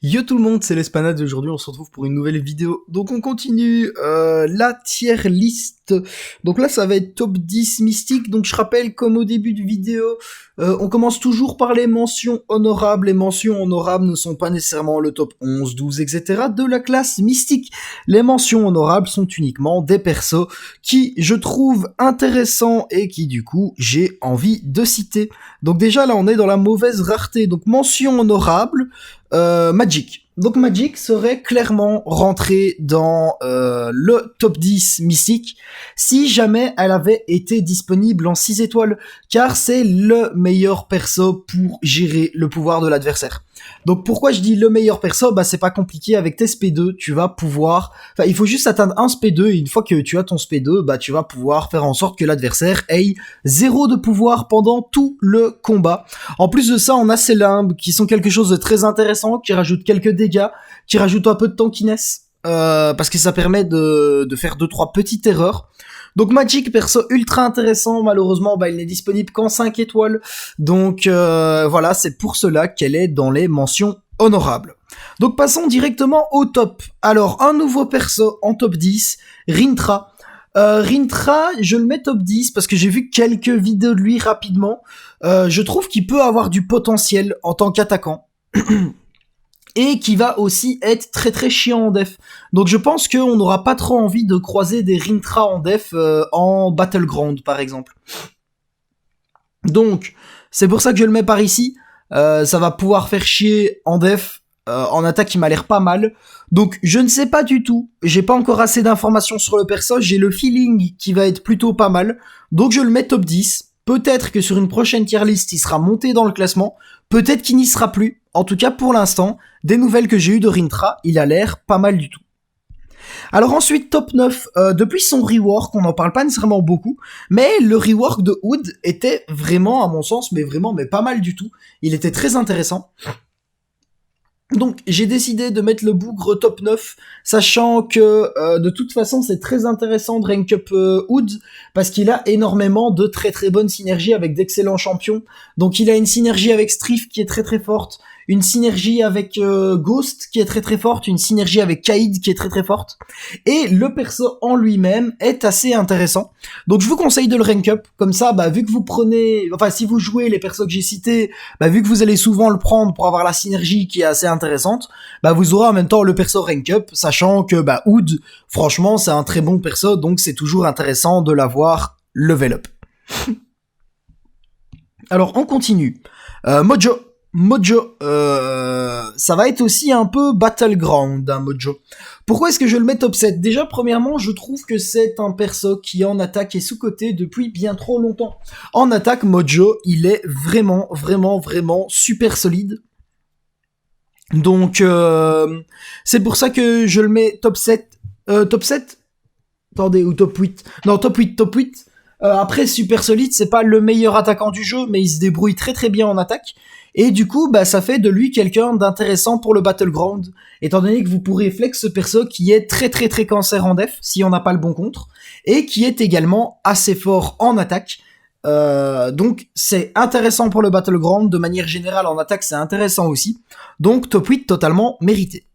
Yo tout le monde, c'est l'Espanade et aujourd'hui on se retrouve pour une nouvelle vidéo. Donc on continue la tier list. Donc là ça va être top 10 mystique. Donc je rappelle comme au début de vidéo, on commence toujours par les mentions honorables. Les mentions honorables ne sont pas nécessairement le top 11, 12, etc. de la classe mystique. Les mentions honorables sont uniquement des persos qui je trouve intéressants et qui du coup j'ai envie de citer. Donc déjà là on est dans la mauvaise rareté. Donc mention honorable. Magic. Donc Magic serait clairement rentrée dans le top 10 mystique si jamais elle avait été disponible en 6 étoiles, car c'est le meilleur perso pour gérer le pouvoir de l'adversaire. Donc pourquoi je dis le meilleur perso? Bah c'est pas compliqué, avec tes SP2, tu vas pouvoir... Enfin, il faut juste atteindre un SP2, et une fois que tu as ton SP2, bah tu vas pouvoir faire en sorte que l'adversaire ait 0 de pouvoir pendant tout le combat. En plus de ça, on a ces limbes qui sont quelque chose de très intéressant, qui rajoutent quelques dégâts, qui rajoutent un peu de tankiness, parce que ça permet de faire 2-3 petites erreurs. Donc Magic, perso ultra intéressant, malheureusement bah il n'est disponible qu'en 5 étoiles, donc voilà, c'est pour cela qu'elle est dans les mentions honorables. Donc passons directement au top. Alors un nouveau perso en top 10, Rintra. Rintra, je le mets top 10 parce que j'ai vu quelques vidéos de lui rapidement. Je trouve qu'il peut avoir du potentiel en tant qu'attaquant. Et qui va aussi être très très chiant en def. Donc je pense qu'on n'aura pas trop envie de croiser des Rintra en def en Battleground par exemple. Donc c'est pour ça que je le mets par ici. Ça va pouvoir faire chier en def. En attaque il m'a l'air pas mal. Donc je ne sais pas du tout. J'ai pas encore assez d'informations sur le perso. J'ai le feeling qui va être plutôt pas mal. Donc je le mets top 10. Peut-être que sur une prochaine tier list il sera monté dans le classement. Peut-être qu'il n'y sera plus. En tout cas pour l'instant, des nouvelles que j'ai eues de Rintra, il a l'air pas mal du tout. Alors ensuite, top 9, depuis son rework, on n'en parle pas nécessairement beaucoup, mais le rework de Hood était vraiment, à mon sens, mais pas mal du tout. Il était très intéressant. Donc j'ai décidé de mettre le bougre top 9, sachant que de toute façon c'est très intéressant de rank up Hood, parce qu'il a énormément de très très bonnes synergies avec d'excellents champions. Donc il a une synergie avec Strife qui est très très forte, une synergie avec Ghost qui est très très forte, une synergie avec Kaïd qui est très très forte, et le perso en lui-même est assez intéressant. Donc je vous conseille de le rank up, comme ça bah vu que vous prenez, enfin si vous jouez les persos que j'ai cités, bah vu que vous allez souvent le prendre pour avoir la synergie qui est assez intéressante, bah vous aurez en même temps le perso rank up, sachant que bah Hood, franchement c'est un très bon perso, donc c'est toujours intéressant de l'avoir level up. Alors on continue. Mojo, ça va être aussi un peu Battleground, hein, Mojo. Pourquoi est-ce que je le mets top 7? Déjà, premièrement, je trouve que c'est un perso qui en attaque est sous-coté depuis bien trop longtemps. En attaque, Mojo, il est vraiment super solide. Donc, c'est pour ça que je le mets top 7. Top 7? Attendez, ou top 8? Non, top 8. Après, super solide, c'est pas le meilleur attaquant du jeu, mais il se débrouille très très bien en attaque. Et du coup, bah, ça fait de lui quelqu'un d'intéressant pour le Battleground, étant donné que vous pourrez flex ce perso qui est très très très cancer en def, si on n'a pas le bon contre, et qui est également assez fort en attaque. Donc c'est intéressant pour le Battleground, de manière générale en attaque c'est intéressant aussi. Donc top 8 totalement mérité.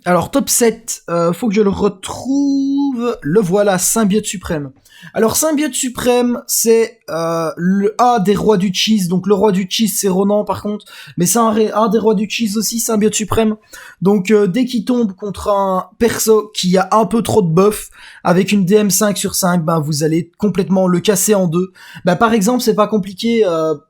Alors top 7, faut que je le retrouve. Le voilà, Symbiote Suprême. Alors Symbiote Suprême, c'est le A des rois du cheese. Donc le roi du cheese c'est Ronan par contre, mais c'est un des rois du cheese aussi, Symbiote Suprême. Donc dès qu'il tombe contre un perso qui a un peu trop de buff, avec une DM 5 sur 5, ben vous allez complètement le casser en deux. Ben par exemple, c'est pas compliqué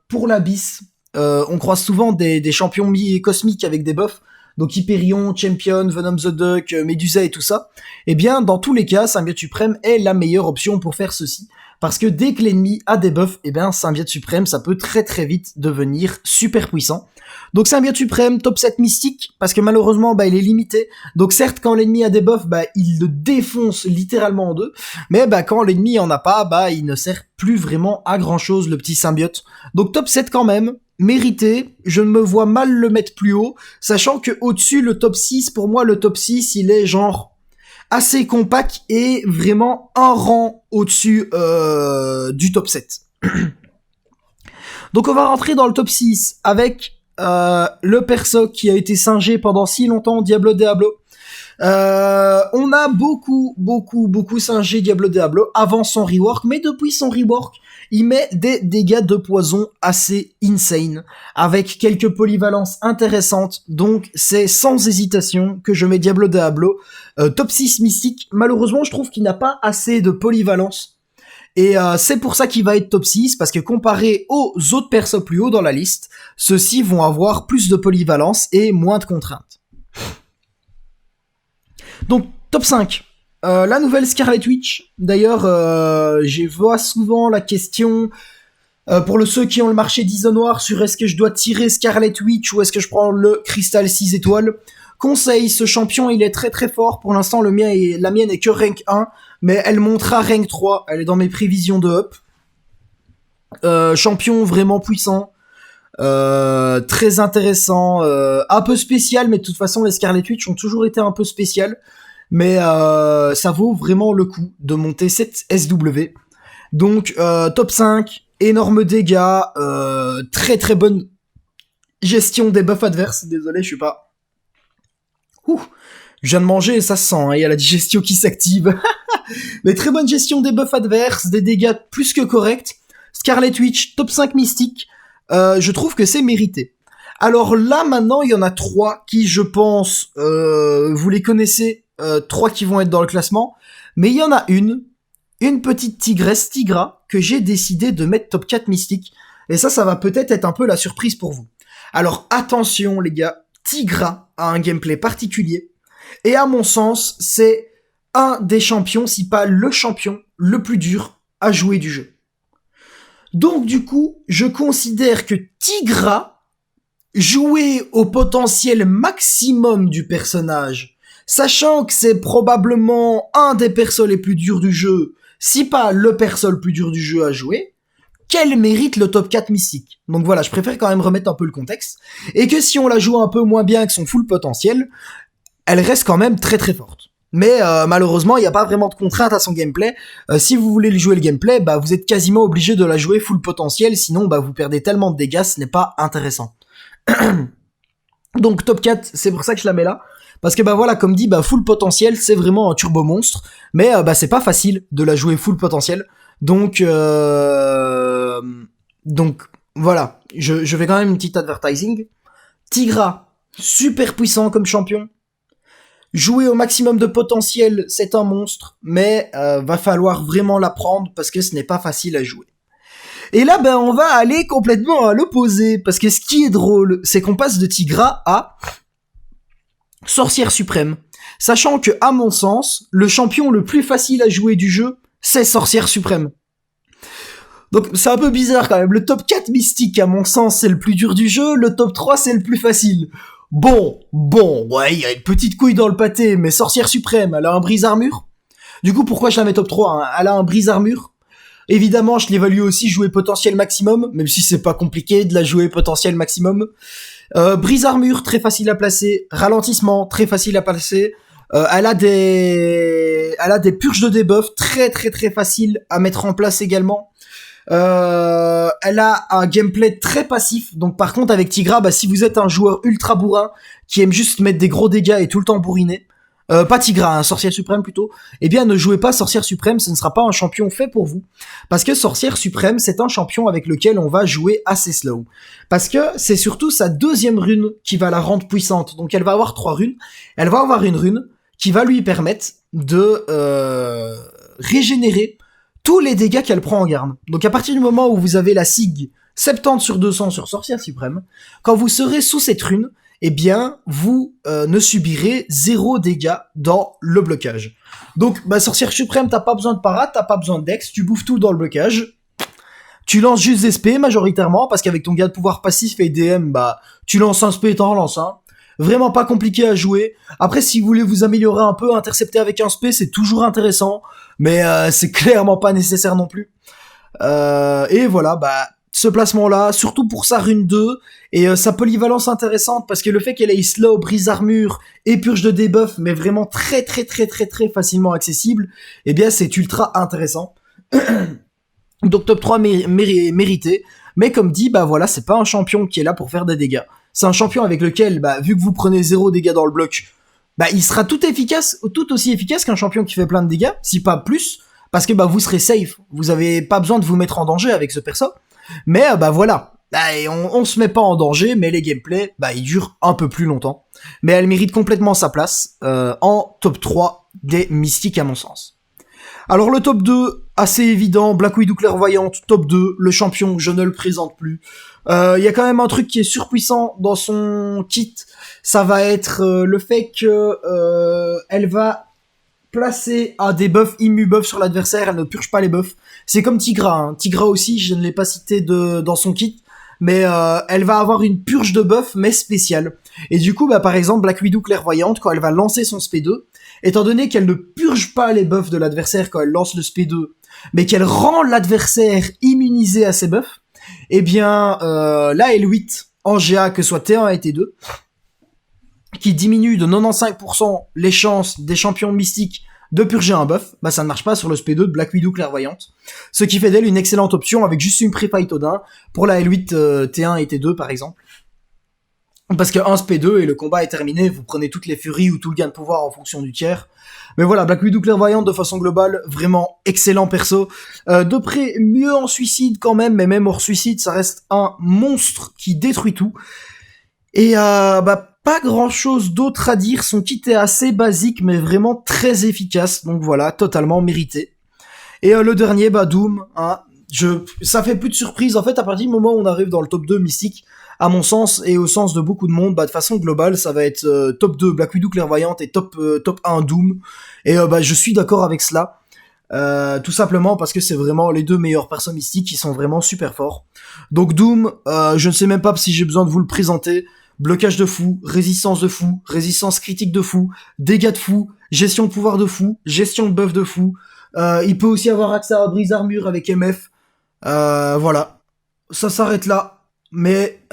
pour l'Abyss. On croise souvent des champions cosmiques avec des buffs. Donc Hyperion, Champion, Venom the Duck, Medusa et tout ça, eh bien dans tous les cas, Symbiote Suprême est la meilleure option pour faire ceci. Parce que dès que l'ennemi a des buffs, eh bien Symbiote Suprême, ça peut très très vite devenir super puissant. Donc Symbiote Suprême, top 7 mystique, parce que malheureusement, bah il est limité. Donc certes, quand l'ennemi a des buffs, bah il le défonce littéralement en deux. Mais bah quand l'ennemi en a pas, bah il ne sert plus vraiment à grand chose, le petit symbiote. Donc top 7 quand même. Mérité, je me vois mal le mettre plus haut, sachant que au-dessus, le top 6, pour moi, le top 6, il est genre assez compact et vraiment un rang au-dessus du top 7. Donc on va rentrer dans le top 6 avec le perso qui a été singé pendant si longtemps, Diablo Diablo. On a beaucoup singé Diablo Diablo avant son rework, mais depuis son rework, il met des dégâts de poison assez insane, avec quelques polyvalences intéressantes, donc c'est sans hésitation que je mets Diablo Diablo top 6 mystique. Malheureusement, je trouve qu'il n'a pas assez de polyvalence, et c'est pour ça qu'il va être top 6, parce que comparé aux autres persos plus haut dans la liste, ceux-ci vont avoir plus de polyvalence et moins de contraintes. Donc, top 5. La nouvelle Scarlet Witch. D'ailleurs, je vois souvent la question pour ceux qui ont le marché d'Isonoir sur est-ce que je dois tirer Scarlet Witch ou est-ce que je prends le cristal 6 étoiles. Conseil, ce champion, il est très très fort. Pour l'instant, la mienne est que rank 1, mais elle montera rank 3. Elle est dans mes prévisions de up. Champion vraiment puissant. Très intéressant, un peu spécial, mais de toute façon les Scarlet Witch ont toujours été un peu spéciales, mais ça vaut vraiment le coup de monter cette SW. Donc top 5, énorme dégâts, très très bonne gestion des buffs adverses. Désolé, je suis pas... je viens de manger et ça se sent, hein, il y a la digestion qui s'active. Mais très bonne gestion des buffs adverses, des dégâts plus que corrects. Scarlet Witch, top 5 mystique. Je trouve que c'est mérité. Alors là, maintenant, il y en a 3 qui, je pense, vous les connaissez, 3 qui vont être dans le classement, mais il y en a une petite tigresse, Tigra, que j'ai décidé de mettre top 4 mystique, et ça va peut-être être un peu la surprise pour vous. Alors attention les gars, Tigra a un gameplay particulier, et à mon sens, c'est un des champions, si pas le champion, le plus dur à jouer du jeu. Donc du coup, je considère que Tigra, jouer au potentiel maximum du personnage, sachant que c'est probablement un des persos les plus durs du jeu, si pas le perso le plus dur du jeu à jouer, qu'elle mérite le top 4 mystique. Donc voilà, je préfère quand même remettre un peu le contexte, et que si on la joue un peu moins bien que son full potentiel, elle reste quand même très très forte. Mais malheureusement, il n'y a pas vraiment de contrainte à son gameplay. Si vous voulez jouer le gameplay, bah vous êtes quasiment obligé de la jouer full potentiel, sinon bah vous perdez tellement de dégâts, ce n'est pas intéressant. Donc top 4, c'est pour ça que je la mets là. Parce que bah voilà, comme dit, bah full potentiel, c'est vraiment un turbo monstre, mais bah c'est pas facile de la jouer full potentiel. Donc voilà, je fais quand même une petite advertising. Tigra, super puissant comme champion. Jouer au maximum de potentiel, c'est un monstre, mais va falloir vraiment l'apprendre parce que ce n'est pas facile à jouer. Et là, ben, on va aller complètement à l'opposé, parce que ce qui est drôle, c'est qu'on passe de Tigra à Sorcière Suprême. Sachant que, à mon sens, le champion le plus facile à jouer du jeu, c'est Sorcière Suprême. Donc c'est un peu bizarre quand même, le top 4 mystique, à mon sens, c'est le plus dur du jeu, le top 3 c'est le plus facile. Bon, ouais, il y a une petite couille dans le pâté, mais Sorcière Suprême, elle a un brise-armure. Du coup, pourquoi je la mets top 3 hein? Elle a un brise-armure. Évidemment, je l'évalue aussi jouer potentiel maximum, même si c'est pas compliqué de la jouer potentiel maximum. Brise-armure, très facile à placer. Ralentissement, très facile à placer. Elle a des purges de debuff très faciles à mettre en place également. Elle a un gameplay très passif, donc par contre avec Tigra, bah, si vous êtes un joueur ultra bourrin qui aime juste mettre des gros dégâts et tout le temps bourriner, pas Tigra, Sorcière Suprême plutôt, eh bien ne jouez pas Sorcière Suprême, ce ne sera pas un champion fait pour vous, parce que Sorcière Suprême c'est un champion avec lequel on va jouer assez slow, parce que c'est surtout sa deuxième rune qui va la rendre puissante, donc elle va avoir 3 runes, elle va avoir une rune qui va lui permettre de régénérer tous les dégâts qu'elle prend en garde. Donc à partir du moment où vous avez la SIG 70 sur 200 sur Sorcière Suprême, quand vous serez sous cette rune, eh bien vous ne subirez 0 dégâts dans le blocage. Donc bah, Sorcière Suprême, t'as pas besoin de parade, t'as pas besoin de dex, tu bouffes tout dans le blocage. Tu lances juste des SP majoritairement, parce qu'avec ton gars de pouvoir passif et DM, bah tu lances un SP et t'en relances un. Vraiment pas compliqué à jouer. Après, si vous voulez vous améliorer un peu, intercepter avec un SP, c'est toujours intéressant, mais c'est clairement pas nécessaire non plus. Et voilà, bah ce placement-là, surtout pour sa rune 2, et sa polyvalence intéressante, parce que le fait qu'elle ait slow, brise armure et purge de debuff, mais vraiment très très facilement accessible, eh bien c'est ultra intéressant. Donc top 3 mérité, mais comme dit, bah voilà, c'est pas un champion qui est là pour faire des dégâts. c'est un champion avec lequel, bah, vu que vous prenez 0 dégâts dans le bloc, bah, il sera tout aussi efficace qu'un champion qui fait plein de dégâts, si pas plus, parce que bah, vous serez safe. Vous avez pas besoin de vous mettre en danger avec ce perso. Mais bah voilà. Et on se met pas en danger, mais les gameplays, bah, ils durent un peu plus longtemps. Mais elle mérite complètement sa place en top 3 des mystiques à mon sens. Alors le top 2, assez évident, Black Widow clairvoyante, top 2, le champion, je ne le présente plus. Il y a quand même un truc qui est surpuissant dans son kit, ça va être le fait que elle va placer à des buffs immu-buffs sur l'adversaire, elle ne purge pas les buffs. C'est comme Tigra, hein. Tigra aussi, je ne l'ai pas cité dans son kit, mais elle va avoir une purge de buff, mais spéciale. Et du coup, bah, par exemple, Black Widow clairvoyante, quand elle va lancer son SP2, étant donné qu'elle ne purge pas les buffs de l'adversaire quand elle lance le SP2, mais qu'elle rend l'adversaire immunisé à ses buffs, eh bien, la L8 en GA, que ce soit T1 et T2, qui diminue de 95% les chances des champions mystiques de purger un buff, bah ça ne marche pas sur le SP2 de Black Widow clairvoyante, ce qui fait d'elle une excellente option avec juste une pré-fight Odin pour la L8 T1 et T2 par exemple. Parce que 1 SP2 et le combat est terminé, vous prenez toutes les furies ou tout le gain de pouvoir en fonction du tiers. Mais voilà, Black Widow clairvoyante de façon globale, vraiment excellent perso. De près, mieux en suicide quand même, mais même hors suicide, ça reste un monstre qui détruit tout. Et bah pas grand chose d'autre à dire, son kit est assez basique mais vraiment très efficace, donc voilà, totalement mérité. Et le dernier, bah Doom, hein, ça fait plus de surprise, en fait à partir du moment où on arrive dans le top 2 mystique, à mon sens et au sens de beaucoup de monde, bah de façon globale ça va être top 2 Black Widow clairvoyante et top 1 Doom, et bah je suis d'accord avec cela. Tout simplement parce que c'est vraiment les deux meilleurs persos mystiques qui sont vraiment super forts. Donc Doom, je ne sais même pas si j'ai besoin de vous le présenter. Blocage de fou, résistance critique de fou, dégâts de fou, gestion de pouvoir de fou, gestion de buff de fou. Il peut aussi avoir accès à brise armure avec MF. Voilà, ça s'arrête là. Mais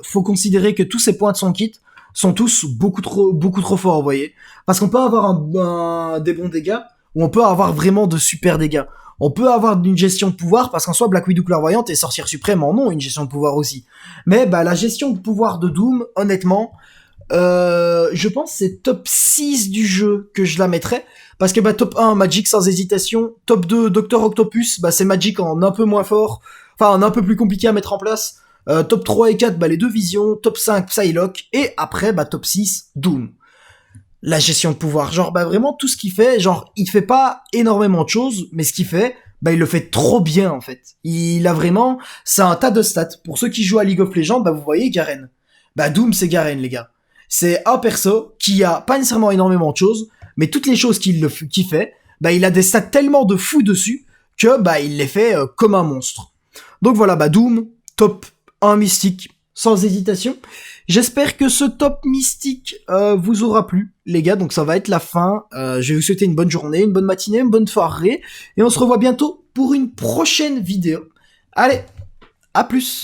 faut considérer que tous ces points de son kit sont tous beaucoup trop forts, vous voyez. Parce qu'on peut avoir des bons dégâts, ou on peut avoir vraiment de super dégâts. On peut avoir une gestion de pouvoir, parce qu'en soi, Black Widow clairvoyante et Sorcière Suprême en ont une gestion de pouvoir aussi. Mais bah la gestion de pouvoir de Doom, honnêtement, je pense que c'est top 6 du jeu que je la mettrais. Parce que bah top 1, Magic sans hésitation. Top 2, Docteur Octopus, bah c'est Magic en un peu moins fort. Enfin, en un peu plus compliqué à mettre en place. Top 3 et 4, bah les deux visions. Top 5, Psylocke. Et après, bah top 6, Doom. La gestion de pouvoir, genre bah vraiment tout ce qu'il fait, genre il fait pas énormément de choses, mais ce qu'il fait, bah il le fait trop bien en fait. Il a vraiment, c'est un tas de stats. Pour ceux qui jouent à League of Legends, bah vous voyez Garen. Bah Doom c'est Garen les gars. C'est un perso qui a pas nécessairement énormément de choses, mais toutes les choses qu'il fait, bah il a des stats tellement de fou dessus que bah il les fait comme un monstre. Donc voilà, bah Doom, top 1 mystique, sans hésitation. J'espère que ce top mystique vous aura plu, les gars. Donc ça va être la fin. Je vais vous souhaiter une bonne journée, une bonne matinée, une bonne soirée. Et on se revoit bientôt pour une prochaine vidéo. Allez, à plus!